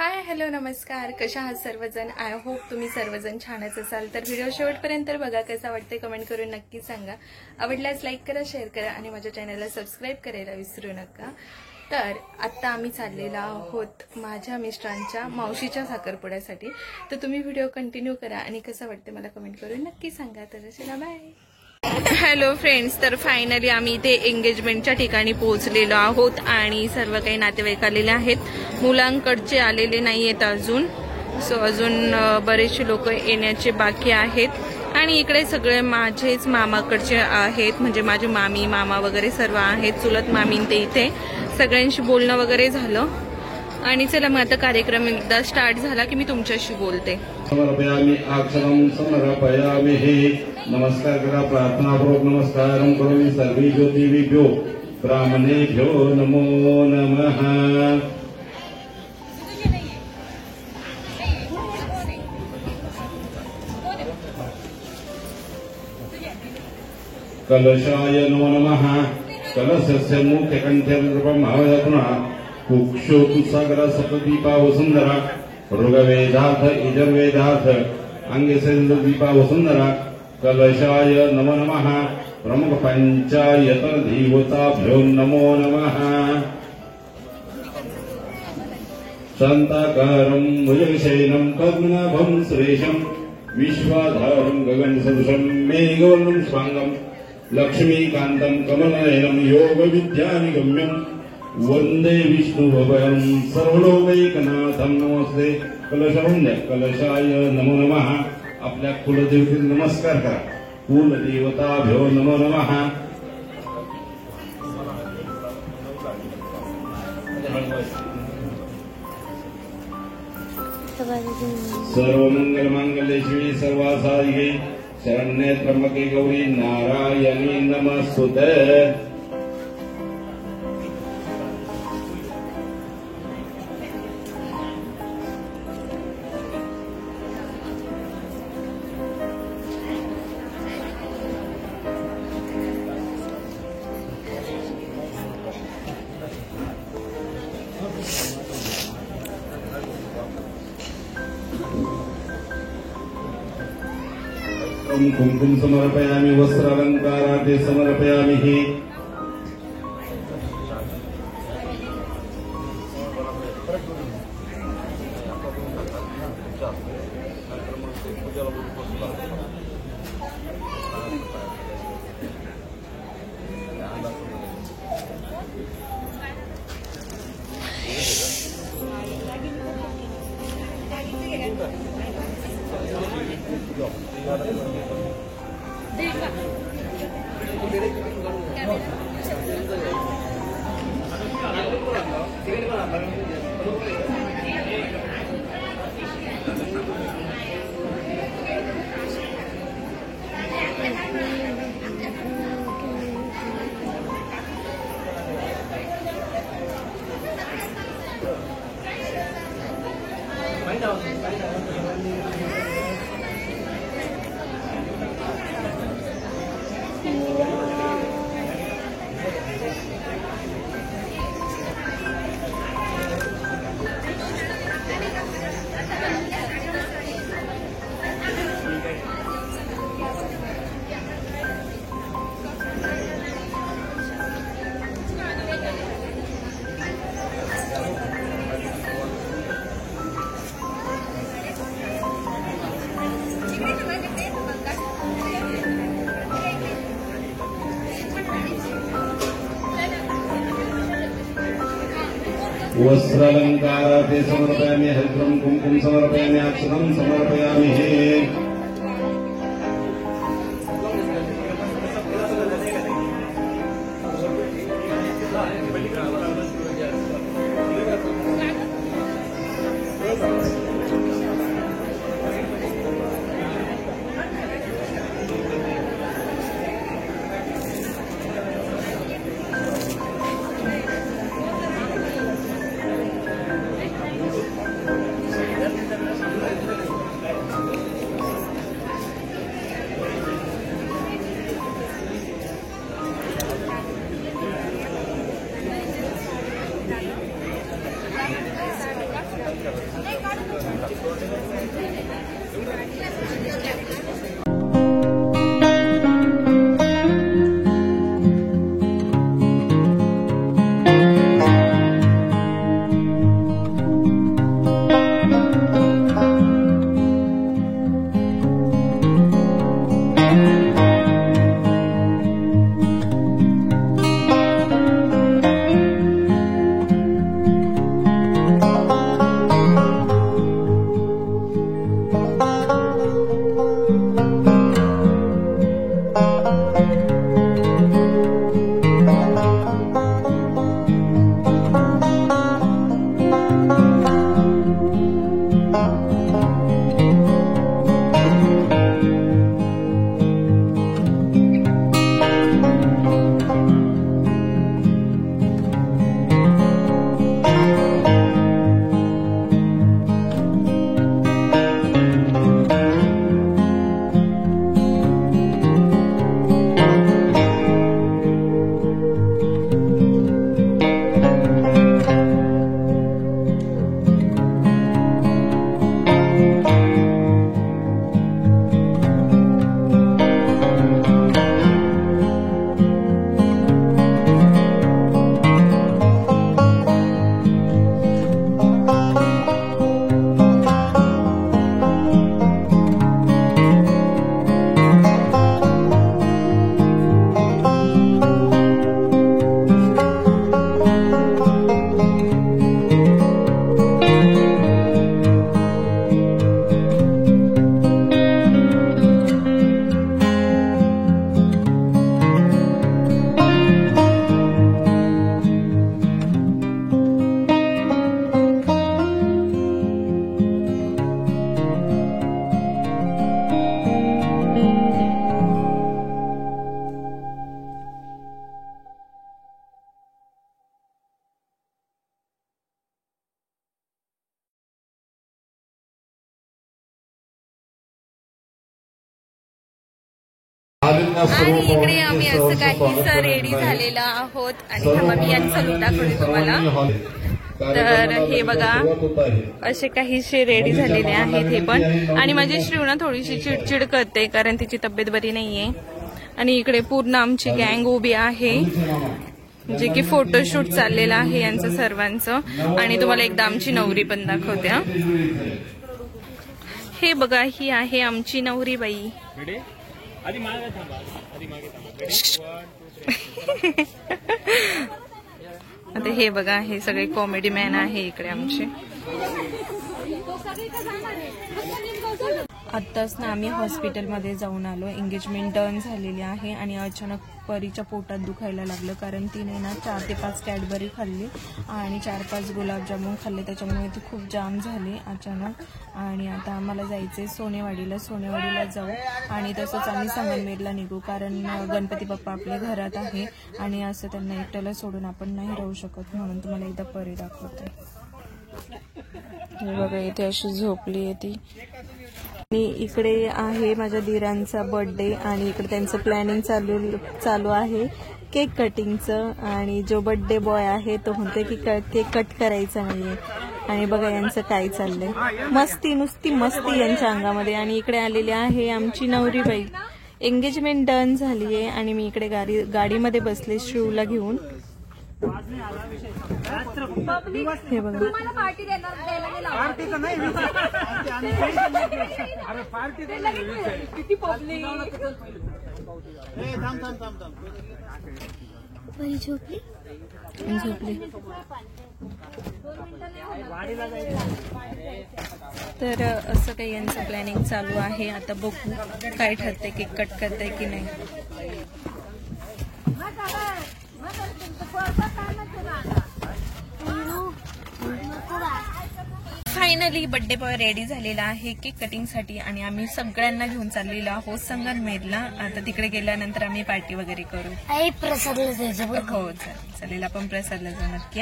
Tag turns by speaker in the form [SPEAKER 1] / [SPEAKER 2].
[SPEAKER 1] Hi hello नमस्कार, कशा आहात सर्वजण। आय होप तुम्ही सर्वजण छानच असाल। तर व्हिडिओ शेवटपर्यंत बघा, कसा वाटते कमेंट करून नक्की सांगा। आवडल्यास लाईक करा, शेअर करा आणि माझ्या चॅनलला सबस्क्राइब करायला विसरू नका। तर आता आम्ही चाललेलो आहोत माझ्या मिस्टरांच्या मावशीच्या साखरपुड्यासाठी। तर तुम्ही व्हिडिओ कंटिन्यू करा आणि कसं वाटते मला कमेंट करून नक्की सांगा। तर चला बाय। हॅलो फ्रेंड्स, तर फायनली आम्ही इथे एंगेजमेंटच्या ठिकाणी पोहोचलेलो आहोत आणि सर्व काही नातेवाईक आलेले आहेत। मुलांकडचे आलेले नाहीयेत अजून, सो अजून बरेचसे लोक येण्याचे बाकी आहेत। आणि इकडे सगळे माझेच मामाकडचे आहेत, म्हणजे माझे मामी मामा वगैरे सर्व आहेत, चुलत मामीन ते इथे सगळ्यांशी बोलणं वगैरे झालं। आणि चला मग आता कार्यक्रम एकदा स्टार्ट झाला की मी तुमच्याशी बोलते।
[SPEAKER 2] समर्पयामि अक्षरं समर्पयामि हे नमस्कार करा, प्रार्थनापूर्वक नमस्कारं करोमि सर्वे ज्योतिभ्यो ब्राह्मणेभ्यो नमो नमः। कलशाय नमो नमः। कलशस्य मुख्यकण्ठे रूपम् आवदत्ना कुक्षोतु सागरा सप्तदीपा वसुंधरा ऋग्वेदार्थ यजुर्वेदार्थ अंगसेन्दु दीपा वसुंधरा। कलशाय नमो नमः। प्रमुख पंचायतन देवताभ्यो नमो नमः। शान्ताकारं भुजगशयनं पद्मनाभं सुरेशं विश्वाधारं गगनसदृशं मेघवर्णं स्वाङ्गं लक्ष्मीकान्तं कमलनयनं योगविद्यानिगम्यं वंदे विष्णुभवं सर्वलोकैकनाथं। नमस्ते कलशवंद्य कलशाय नमो नमः। आपल्या कुलदेवतेला नमस्कार करा। कुलदेवताभ्यो नमो नमः। सर्वमंगलमांगल्ये शिवे सर्वासाधिके शरण्ये त्र्यंबके गौरी नारायणी नमस्तुते। कुंकुम समर्पयामि वस्त्रालंकाराते समर्पयामि हे। वस्त्रालंकाराते समर्पयामि हरिद्रं कुंकुम समर्पयामि अक्षतं समर्पयामि हे।
[SPEAKER 1] आणि इकडे आम्ही असं काहीसं रेडी झालेलो आहोत आणि मी यांचा लुक दाखवते तुम्हाला. तर हे बघा असे काहीसे रेडी झालेले आहेत हे पण. आणि माझी श्रीवना थोडीशी चिडचिड करते कारण तिची तब्येत बरी नाहीये. आणि इकडे पूर्ण आमची गँग उभी आहे जे की फोटोशूट चाललेलं आहे यांचं सर्वांचं. आणि तुम्हाला एकदा आमची नवरी पण दाखवते. हे बघा ही आहे आमची नवरी बाई. आता हे बघा हे सगळे कॉमेडी मॅन आहे इकडे आमचे. आत्ताच ना आम्ही हॉस्पिटलमध्ये जाऊन आलो. एंगेजमेंट डन झालेली आहे आणि अचानक परीच्या पोटात दुखायला लागलं कारण तिने ना 4 ते 5 कॅडबरी खाल्ली आणि 4-5 गुलाबजामुन खाल्ले. त्याच्यामुळे ती खूप जाम झाली अचानक. आणि आता आम्हाला जायचंय सोनेवाडीला जाऊ आणि तसंच आम्ही संगमनेरला निघू कारण गणपती बाप्पा आपल्या घरात आहे आणि असं त्यांना एकट्याला सोडून आपण नाही राहू शकत. म्हणून तुम्हाला एकदा परी दाखवते. हे बघा इथे अशी झोपली आहे ती. आणि इकडे आहे माझ्या दिरांचा बर्थडे आणि इकडे त्यांचं प्लॅनिंग चालू आहे केक कटिंगचं. आणि जो बर्थडे बॉय आहे तो म्हणतोय की केक कट करायचा नाहीये. आणि बघा यांचं काय चाललंय, मस्ती नुसती मस्ती यांच्या अंगामध्ये. आणि इकडे आलेली आहे आमची नवरी बाई. एंगेजमेंट डन झाली आहे आणि मी इकडे गाडीमध्ये बसले शिवला घेऊन. हे बघा झोपली. तर असं काही यांचं प्लॅनिंग चालू आहे. आता बघू काय ठरते, केक कट करते की नाही. फायनली बर्थडे बॉय रेडी झालेला आहे केक कटिंग साठी आणि आम्ही सगळ्यांना घेऊन चाललेलो आहोत संगमनेरला. आता तिकडे गेल्यानंतर आम्ही पार्टी वगैरे करू.
[SPEAKER 3] प्रसादला जायचं.
[SPEAKER 1] हो चालेल, आपण प्रसादला जाऊ नक्की.